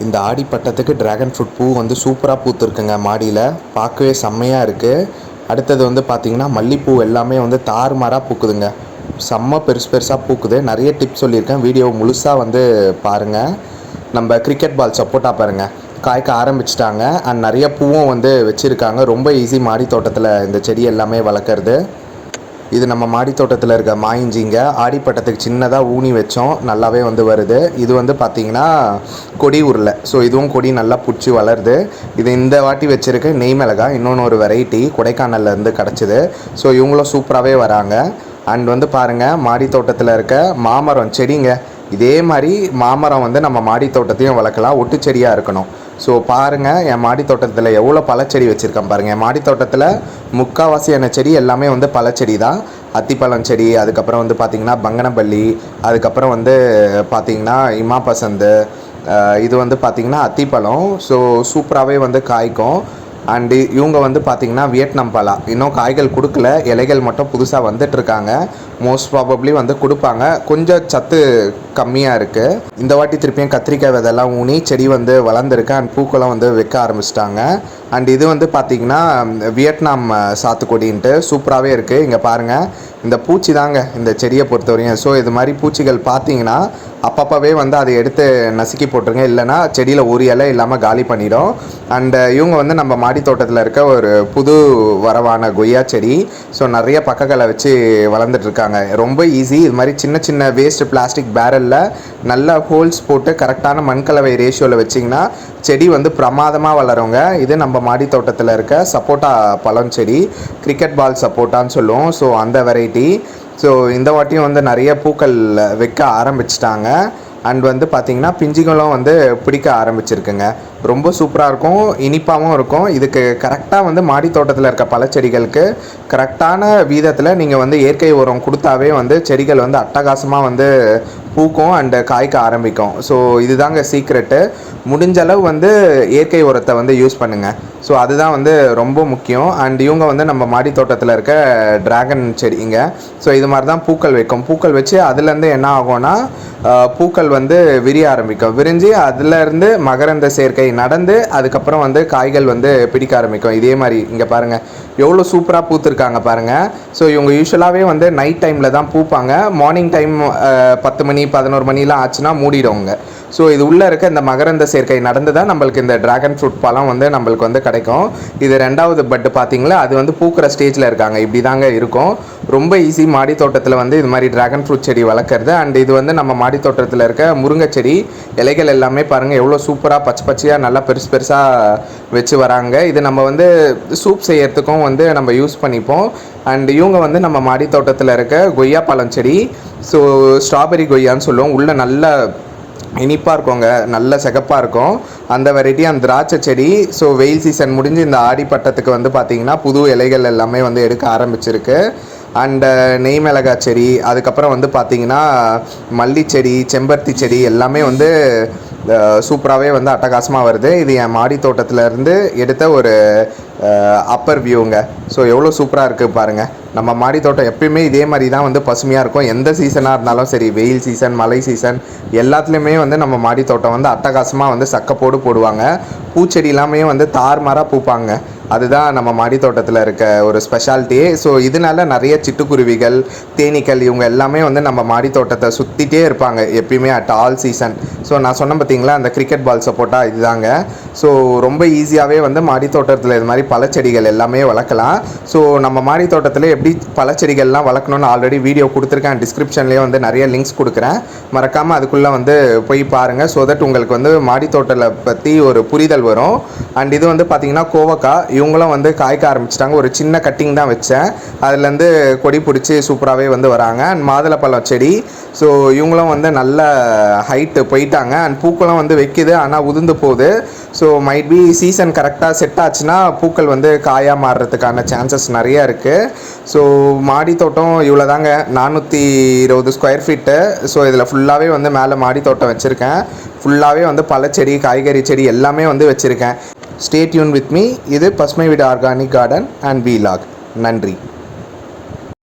இந்த ஆடி பட்டத்துக்கு dragon fruit பூ வந்து சூப்பராக பூத்துருக்குங்க மாடியில். பார்க்கவே செம்மையாக இருக்குது. அடுத்தது வந்து பார்த்திங்கன்னா மல்லிப்பூ எல்லாமே வந்து தாறுமாறாக பூக்குதுங்க. செம்ம பெருசாக பூக்குது. நிறைய டிப்ஸ் சொல்லியிருக்கேன், வீடியோ முழுசாக வந்து பாருங்கள். நம்ம கிரிக்கெட் பால் சப்போட்டா பாருங்கள், காய்க்க ஆரம்பிச்சிட்டாங்க. அண்ட் நிறைய பூவும் வந்து வச்சுருக்காங்க. ரொம்ப ஈஸி மாடி தோட்டத்தில் இந்த செடி எல்லாமே வளர்க்குறது. இது நம்ம மாடி தோட்டத்தில் இருக்க மாயிஞ்சிங்க. ஆடிப்பட்டத்துக்கு சின்னதாக ஊனி வச்சோம், நல்லாவே வந்து வருது. இது வந்து பார்த்திங்கன்னா கொடி உருளை. ஸோ இதுவும் கொடி நல்லா பிடிச்சி வளருது. இது இந்த வாட்டி வச்சுருக்கு நெய் மிளகா, இன்னொன்று ஒரு வெரைட்டி கொடைக்கானல்லேருந்து கிடச்சிது. ஸோ இவங்களும் சூப்பராகவே வராங்க. அண்ட் வந்து பாருங்கள், மாடி தோட்டத்தில் இருக்க மாமரம் செடிங்க. இதே மாதிரி மாமரம் வந்து நம்ம மாடி தோட்டத்தையும் வளர்க்கலாம், ஒட்டு செடியாக இருக்கணும். ஸோ பாருங்கள், என் மாடி தோட்டத்தில் எவ்வளோ பழச்செடி வச்சுருக்கேன் பாருங்கள். என் மாடி தோட்டத்தில் முக்கால்வாசியான செடி எல்லாமே வந்து பழச்செடி தான். அத்திப்பழம் செடி, அதுக்கப்புறம் வந்து பார்த்திங்கன்னா பங்கனப்பள்ளி, அதுக்கப்புறம் வந்து பார்த்திங்கன்னா இமா பசந்து, இது வந்து பார்த்திங்கன்னா அத்திப்பழம். ஸோ சூப்பராகவே வந்து காய்க்கும். அண்டு இவங்க வந்து பார்த்திங்கன்னா வியட்நாம் பலா, இன்னும் காய்கள் கொடுக்கல, இலைகள் மட்டும் புதுசாக வந்துட்டுருக்காங்க. மோஸ்ட் ப்ராபப்ளி வந்து கொடுப்பாங்க. கொஞ்சம் சத்து கம்மியாக இருக்குது. இந்த வாட்டி திருப்பியும் கத்திரிக்காய் விதெல்லாம் ஊனி செடி வந்து வளர்ந்துருக்கு. அண்ட் பூக்கெல்லாம் வந்து வைக்க ஆரம்பிச்சிட்டாங்க. அண்ட் இது வந்து பார்த்திங்கன்னா வியட்நாம் சாத்துக்கொடின்ட்டு சூப்பராகவே இருக்குது. இங்கே பாருங்கள், இந்த பூச்சி தாங்க இந்த செடியை பொறுத்தவரையும். ஸோ இது மாதிரி பூச்சிகள் பார்த்திங்கன்னா அப்பப்போவே வந்து அதை எடுத்து நசுக்கி போட்டுருங்க, இல்லைனா செடியில் ஒரு இலை இல்லாமல் காலி பண்ணிடும். அண்டு இவங்க வந்து நம்ம மாடி தோட்டத்தில் இருக்க ஒரு புது வரவான கொய்யா செடி. ஸோ நிறைய பக்கங்களை வச்சு வளர்ந்துட்டுருக்காங்க. ரொம்ப ஈஸி. இது மாதிரி சின்ன சின்ன வேஸ்ட்டு பிளாஸ்டிக் பேரலில் நல்லா ஹோல்ஸ் போட்டு கரெக்டான மண்கலவை ரேஷியோவில் வச்சிங்கன்னா செடி வந்து பிரமாதமாக வளருங்க. இது நம்ம மாடி தோட்டத்தில் இருக்க சப்போட்டா பழம் செடி, கிரிக்கெட் பால் சப்போட்டான்னு சொல்லுவோம். ஸோ அந்த வெரைட்டி. ஸோ இந்த வாட்டியும் வந்து நிறைய பூக்கள் வைக்க ஆரம்பிச்சிட்டாங்க. அண்ட் வந்து பார்த்திங்கன்னா பிஞ்சுகளும் வந்து பிடிக்க ஆரம்பிச்சிருக்குங்க. ரொம்ப சூப்பராக இருக்கும், இனிப்பாகவும் இருக்கும். இதுக்கு கரெக்டாக வந்து மாடி தோட்டத்தில் இருக்க பழச்செடிகளுக்கு கரெக்டான வீதத்தில் நீங்கள் வந்து இயற்கை உரம் கொடுத்தாவே வந்து செடிகள் வந்து அட்டகாசமாக வந்து பூக்கும் அண்டு காய்க்க ஆரம்பிக்கும். ஸோ இதுதாங்க சீக்ரெட்டு. முடிஞ்சளவு வந்து இயற்கை உரத்தை வந்து யூஸ் பண்ணுங்கள். ஸோ அதுதான் வந்து ரொம்ப முக்கியம். அண்ட் இவங்க வந்து நம்ம மாடி தோட்டத்தில் இருக்க டிராகன் செடிங்க. ஸோ இது மாதிரி தான் பூக்கள் வைக்கும். பூக்கள் வச்சு அதுலேருந்து என்ன ஆகும்னா பூக்கள் வந்து விரிய ஆரம்பிக்கும். விரிஞ்சு அதுலேருந்து மகரந்த சேர்க்கை நடந்து அதுக்கப்புறம் வந்து காய்கள் வந்து பிடிக்க ஆரம்பிக்கும். இதே மாதிரி இங்கே பாருங்கள் எவ்வளோ சூப்பராக பூத்துருக்காங்க பாருங்கள். ஸோ இவங்க யூஸ்வலாகவே வந்து நைட் டைமில் தான் பூப்பாங்க. மார்னிங் டைம் 10 மணி 11 மணிலாம் ஆச்சுன்னா மூடிடுவாங்க. ஸோ இது உள்ளே இருக்க இந்த மகரந்த சேர்க்கை நடந்து தான் நம்மளுக்கு இந்த டிராகன் ஃப்ரூட் பழம் வந்து நம்மளுக்கு வந்து கிடைக்கும். இது ரெண்டாவது பட்டு பார்த்திங்களா, அது வந்து பூக்கிற ஸ்டேஜில் இருக்காங்க. இப்படி தாங்க இருக்கும். ரொம்ப ஈஸி மாடி தோட்டத்தில் வந்து இது மாதிரி டிராகன் ஃப்ரூட் செடி வளர்க்குறது. அண்ட் இது வந்து நம்ம மாடி தோட்டத்தில் இருக்க முருங்கை செடி. இலைகள் எல்லாமே பாருங்கள் எவ்வளோ சூப்பராக பச்சை பச்சையாக நல்லா பெருசாக வச்சு வராங்க. இது நம்ம வந்து சூப் செய்யறதுக்கும் வந்து நம்ம யூஸ் பண்ணிப்போம். அண்ட் இவங்க வந்து நம்ம மாடி தோட்டத்தில் இருக்க கொய்யா பழம் செடி. ஸோ ஸ்ட்ராபெரி கொய்யான்னு சொல்லுவோம். உள்ளே நல்ல இனிப்பாக இருக்குங்க, நல்ல சிகப்பாக இருக்கும் அந்த வெரைட்டி. அந்த திராட்சை செடி. ஸோ வெயில் சீசன் முடிஞ்சு இந்த ஆடி பட்டத்துக்கு வந்து பார்த்திங்கன்னா புது இலைகள் எல்லாமே வந்து எடுக்க ஆரம்பிச்சிருக்கு. அண்டு நெய் மிளகாய் செடி, அதுக்கப்புறம் வந்து பார்த்திங்கன்னா மல்லி செடி, செம்பருத்தி செடி எல்லாமே வந்து சூப்பராகவே வந்து அட்டகாசமாக வருது. இது என் மாடி தோட்டத்திலேருந்து எடுத்த ஒரு அப்பர் வியூங்க. ஸோ எவ்வளோ சூப்பராக இருக்குது பாருங்கள். நம்ம மாடி தோட்டம் எப்பயுமே இதே மாதிரி தான் வந்து பசுமையாக இருக்கும். எந்த சீசனாக இருந்தாலும் சரி, வெயில் சீசன் மழை சீசன் எல்லாத்துலேயுமே வந்து நம்ம மாடி தோட்டம் வந்து அட்டகாசமாக வந்து சக்கப்போடு போடுவாங்க. பூச்செடி எல்லாமே வந்து தார்மாராக பூப்பாங்க. அதுதான் நம்ம மாடி தோட்டத்தில் இருக்க ஒரு ஸ்பெஷாலிட்டி. ஸோ இதனால நிறைய சிட்டுக்குருவிகள், தேனீக்கள் இவங்க எல்லாமே வந்து நம்ம மாடி தோட்டத்தை சுற்றிட்டே இருப்பாங்க எப்பயுமே அட் ஆல் சீசன். ஸோ நான் சொன்ன பார்த்திங்களா அந்த கிரிக்கெட் பால் சப்போட்டா இதுதாங்க. ஸோ ரொம்ப ஈஸியாகவே வந்து மாடி தோட்டத்தில் இது மாதிரி பழச்செடிகள் எல்லாமே வளர்க்கலாம். ஸோ நம்ம மாடி தோட்டத்தில் எப்படி பழச்செடிகள்லாம் வளர்க்கணும்னு ஆல்ரெடி வீடியோ கொடுத்துருக்கேன். டிஸ்கிரிப்ஷன்லேயே வந்து நிறைய லிங்க்ஸ் கொடுக்குறேன், மறக்காமல் அதுக்குள்ளே வந்து போய் பாருங்கள். ஸோ தட் உங்களுக்கு வந்து மாடி தோட்டத்தை பற்றி ஒரு புரிதல் வரும். அண்ட் இது வந்து பார்த்திங்கன்னா கோவக்காய். இவங்களும் வந்து காய்க்க ஆரம்பிச்சிட்டாங்க. ஒரு சின்ன கட்டிங் தான் வச்சேன், அதுலேருந்து கொடி பிடிச்சி சூப்பராகவே வந்து வராங்க. அண்ட் மாதுளப்பழம் செடி. ஸோ இவங்களும் வந்து நல்ல ஹைட்டு போயிட்டாங்க. அண்ட் பூக்களும் வந்து வைக்கிது, ஆனால் உதிர்ந்து போகுது. ஸோ மைட் பி சீசன் கரெக்டாக செட் ஆச்சுன்னா பூக்கள் வந்து காயாக மாறுறதுக்கான சான்சஸ் நிறையா இருக்குது. ஸோ மாடி தோட்டம் இவ்வளோ தாங்க, 420 ஸ்கொயர் ஃபீட்டு. ஸோ இதில் ஃபுல்லாகவே வந்து மேலே மாடி தோட்டம் வச்சுருக்கேன். ஃபுல்லாகவே வந்து பழச்செடி, காய்கறி செடி எல்லாமே வந்து வச்சுருக்கேன். Stay tune with me. இது பசுமை வீடு ஆர்கானிக் கார்டன் அண்ட் வீலாக். நன்றி.